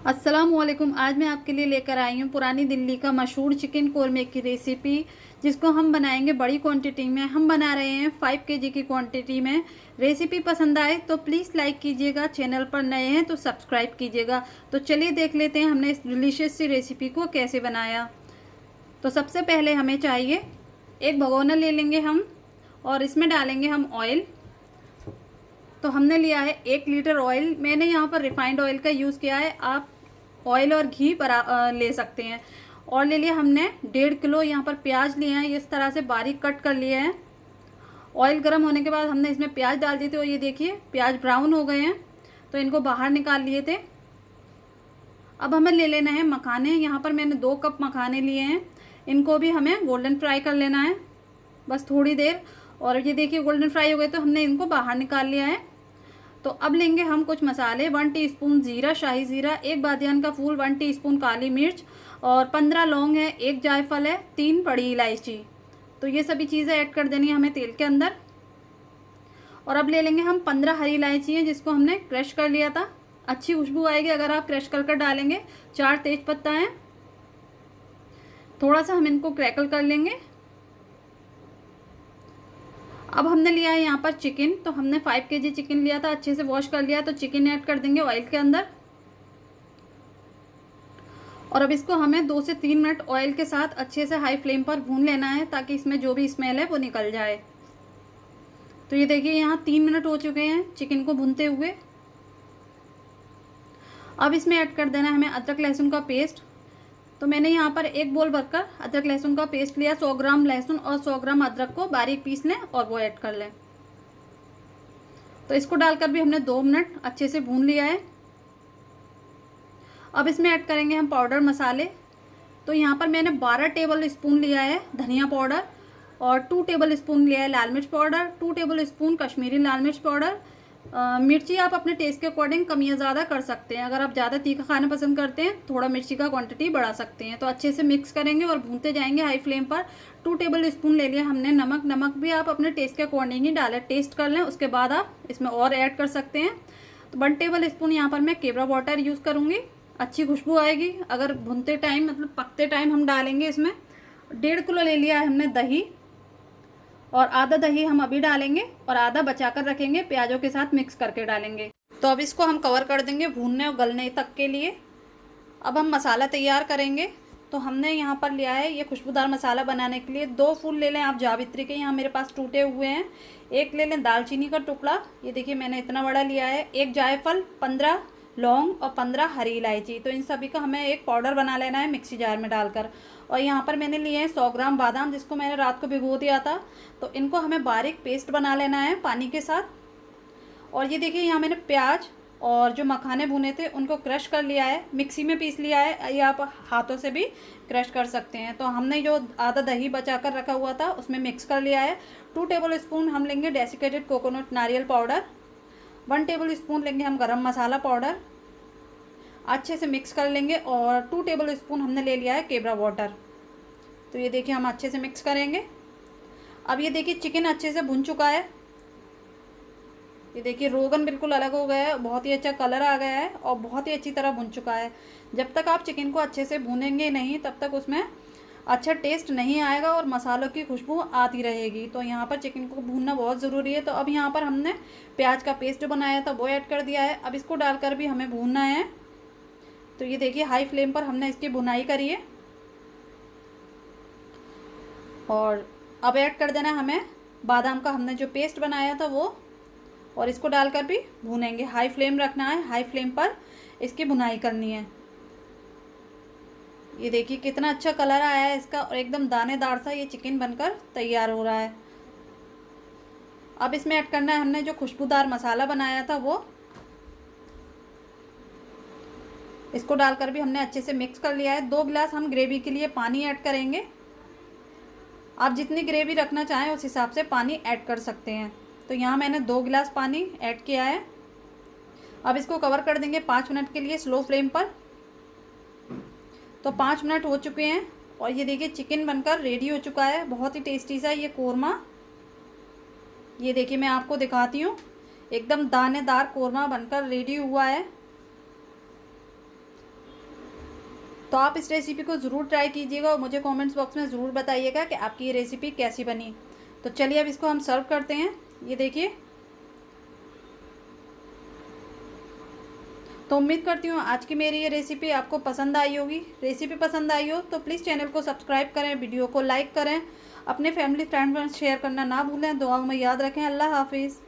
अस्सलामुअलैकुम। आज मैं आपके लिए लेकर आई हूँ पुरानी दिल्ली का मशहूर चिकन कोरमे की रेसिपी, जिसको हम बनाएंगे बड़ी क्वांटिटी में। हम बना रहे हैं 5 केजी की क्वांटिटी में। रेसिपी पसंद आए तो प्लीज़ लाइक कीजिएगा, चैनल पर नए हैं तो सब्सक्राइब कीजिएगा। तो चलिए देख लेते हैं हमने इस डिलीशियस सी रेसिपी को कैसे बनाया। तो सबसे पहले हमें चाहिए एक भगोना ले लेंगे हम, और इसमें डालेंगे हम ऑयल। तो हमने लिया है 1 लीटर ऑयल। मैंने यहाँ पर रिफाइंड ऑयल का यूज़ किया है, आप ऑयल और घी ले सकते हैं। और ले लिया हमने 1.5 किलो यहाँ पर प्याज लिए हैं, इस तरह से बारीक कट कर लिए हैं। ऑयल गर्म होने के बाद हमने इसमें प्याज डाल दिए थे, और ये देखिए प्याज ब्राउन हो गए हैं, तो इनको बाहर निकाल लिए थे। अब हमें ले लेना है मखाने। यहाँ पर मैंने 2 कप मखाने लिए हैं, इनको भी हमें गोल्डन फ्राई कर लेना है, बस थोड़ी देर। और ये देखिए गोल्डन फ्राई हो गए तो हमने इनको बाहर निकाल लिया है। तो अब लेंगे हम कुछ मसाले। 1 टीस्पून जीरा, शाही जीरा, 1 बादियान का फूल, 1 टीस्पून काली मिर्च, और 15 लौंग है, 1 जायफल है, 3 बड़ी इलायची। तो ये सभी चीज़ें ऐड कर देनी है हमें तेल के अंदर। और अब ले लेंगे हम 15 हरी इलायची है, जिसको हमने क्रश कर लिया था। अच्छी खुशबू आएगी अगर आप क्रश कर कर डालेंगे। 4 तेज पत्ता हैं, थोड़ा सा हम इनको क्रैकल कर लेंगे। अब हमने लिया है यहाँ पर चिकन। तो हमने 5 केजी चिकन लिया था, अच्छे से वॉश कर लिया। तो चिकन ऐड कर देंगे ऑयल के अंदर, और अब इसको हमें 2 से 3 मिनट ऑयल के साथ अच्छे से हाई फ्लेम पर भून लेना है, ताकि इसमें जो भी स्मेल है वो निकल जाए। तो ये देखिए यहाँ 3 मिनट हो चुके हैं चिकन को भूनते हुए। अब इसमें ऐड कर देना है हमें अदरक लहसुन का पेस्ट। तो मैंने यहाँ पर 1 बोल भरकर अदरक लहसुन का पेस्ट लिया। 100 ग्राम लहसुन और 100 ग्राम अदरक को बारीक पीस लें और वो ऐड कर लें। तो इसको डालकर भी हमने 2 मिनट अच्छे से भून लिया है। अब इसमें ऐड करेंगे हम पाउडर मसाले। तो यहाँ पर मैंने 12 टेबल स्पून लिया है धनिया पाउडर, और 2 टेबल स्पून लिया है लाल मिर्च पाउडर, 2 टेबल स्पून कश्मीरी लाल मिर्च पाउडर। मिर्ची आप अपने टेस्ट के अकॉर्डिंग कम या ज़्यादा कर सकते हैं। अगर आप ज़्यादा तीखा खाना पसंद करते हैं, थोड़ा मिर्ची का क्वांटिटी बढ़ा सकते हैं। तो अच्छे से मिक्स करेंगे और भूनते जाएंगे हाई फ्लेम पर। 2 टेबल स्पून ले लिया हमने नमक। नमक भी आप अपने टेस्ट के अकॉर्डिंग ही डालें, टेस्ट कर लें, उसके बाद आप इसमें और ऐड कर सकते हैं। तो 1 टेबल स्पून यहाँ पर मैं केवड़ा वाटर यूज़ करूँगी, अच्छी खुशबू आएगी अगर भुनते टाइम, मतलब पकते टाइम हम डालेंगे इसमें। 1.5 किलो ले लिया है हमने दही, और आधा दही हम अभी डालेंगे और आधा बचाकर रखेंगे, प्याजों के साथ मिक्स करके डालेंगे। तो अब इसको हम कवर कर देंगे भूनने और गलने तक के लिए। अब हम मसाला तैयार करेंगे। तो हमने यहाँ पर लिया है ये खुशबूदार मसाला बनाने के लिए 2 फूल ले लें आप जावित्री के, यहाँ मेरे पास टूटे हुए हैं। 1 ले लें दालचीनी का टुकड़ा, ये देखिए मैंने इतना बड़ा लिया है। 1 जायफल, 15 लौंग और 15 हरी इलायची। तो इन सभी का हमें एक पाउडर बना लेना है मिक्सी जार में डालकर। और यहाँ पर मैंने लिए हैं 100 ग्राम बादाम, जिसको मैंने रात को भिगो दिया था। तो इनको हमें बारीक पेस्ट बना लेना है पानी के साथ। और ये देखिए यहाँ मैंने प्याज और जो मखाने भुने थे उनको क्रश कर लिया है, मिक्सी में पीस लिया है, या आप हाथों से भी क्रश कर सकते हैं। तो हमने जो आधा दही बचा कर रखा हुआ था उसमें मिक्स कर लिया है। 2 टेबल स्पून हम लेंगे डेसिकेटेड कोकोनट नारियल पाउडर, 1 टेबल स्पून लेंगे हम गरम मसाला पाउडर, अच्छे से मिक्स कर लेंगे। और 2 टेबल स्पून हमने ले लिया है केवड़ा वाटर। तो ये देखिए हम अच्छे से मिक्स करेंगे। अब ये देखिए चिकन अच्छे से भुन चुका है, ये देखिए रोगन बिल्कुल अलग हो गया है, बहुत ही अच्छा कलर आ गया है और बहुत ही अच्छी तरह भुन चुका है। जब तक आप चिकन को अच्छे से भूनेंगे नहीं, तब तक उसमें अच्छा टेस्ट नहीं आएगा और मसालों की खुशबू आती रहेगी। तो यहाँ पर चिकन को भूनना बहुत ज़रूरी है। तो अब यहाँ पर हमने प्याज का पेस्ट बनाया था वो ऐड कर दिया है। अब इसको डालकर भी हमें भूनना है। तो ये देखिए हाई फ्लेम पर हमने इसकी भुनाई करी है। और अब ऐड कर देना हमें बादाम का हमने जो पेस्ट बनाया था वो, और इसको डालकर भी भूनेंगे। हाई फ्लेम रखना है, हाई फ्लेम पर इसकी भुनाई करनी है। ये देखिए कितना अच्छा कलर आया है इसका, और एकदम दानेदार सा ये चिकन बनकर तैयार हो रहा है। अब इसमें ऐड करना है हमने जो खुशबूदार मसाला बनाया था वो, इसको डालकर भी हमने अच्छे से मिक्स कर लिया है। 2 गिलास हम ग्रेवी के लिए पानी ऐड करेंगे। आप जितनी ग्रेवी रखना चाहें उस हिसाब से पानी ऐड कर सकते हैं। तो यहाँ मैंने 2 गिलास पानी ऐड किया है। अब इसको कवर कर देंगे 5 मिनट के लिए स्लो फ्लेम पर। तो 5 मिनट हो चुके हैं और ये देखिए चिकन बनकर रेडी हो चुका है। बहुत ही टेस्टी सा ये कोरमा, ये देखिए मैं आपको दिखाती हूँ, एकदम दानेदार कोरमा बनकर रेडी हुआ है। तो आप इस रेसिपी को ज़रूर ट्राई कीजिएगा और मुझे कमेंट्स बॉक्स में ज़रूर बताइएगा कि आपकी ये रेसिपी कैसी बनी। तो चलिए अब इसको हम सर्व करते हैं। ये देखिए, तो उम्मीद करती हूँ आज की मेरी ये रेसिपी आपको पसंद आई होगी। रेसिपी पसंद आई हो तो प्लीज़ चैनल को सब्सक्राइब करें, वीडियो को लाइक करें, अपने फैमिली फ्रेंड में शेयर करना ना भूलें। दुआओं में याद रखें। अल्लाह हाफिज़।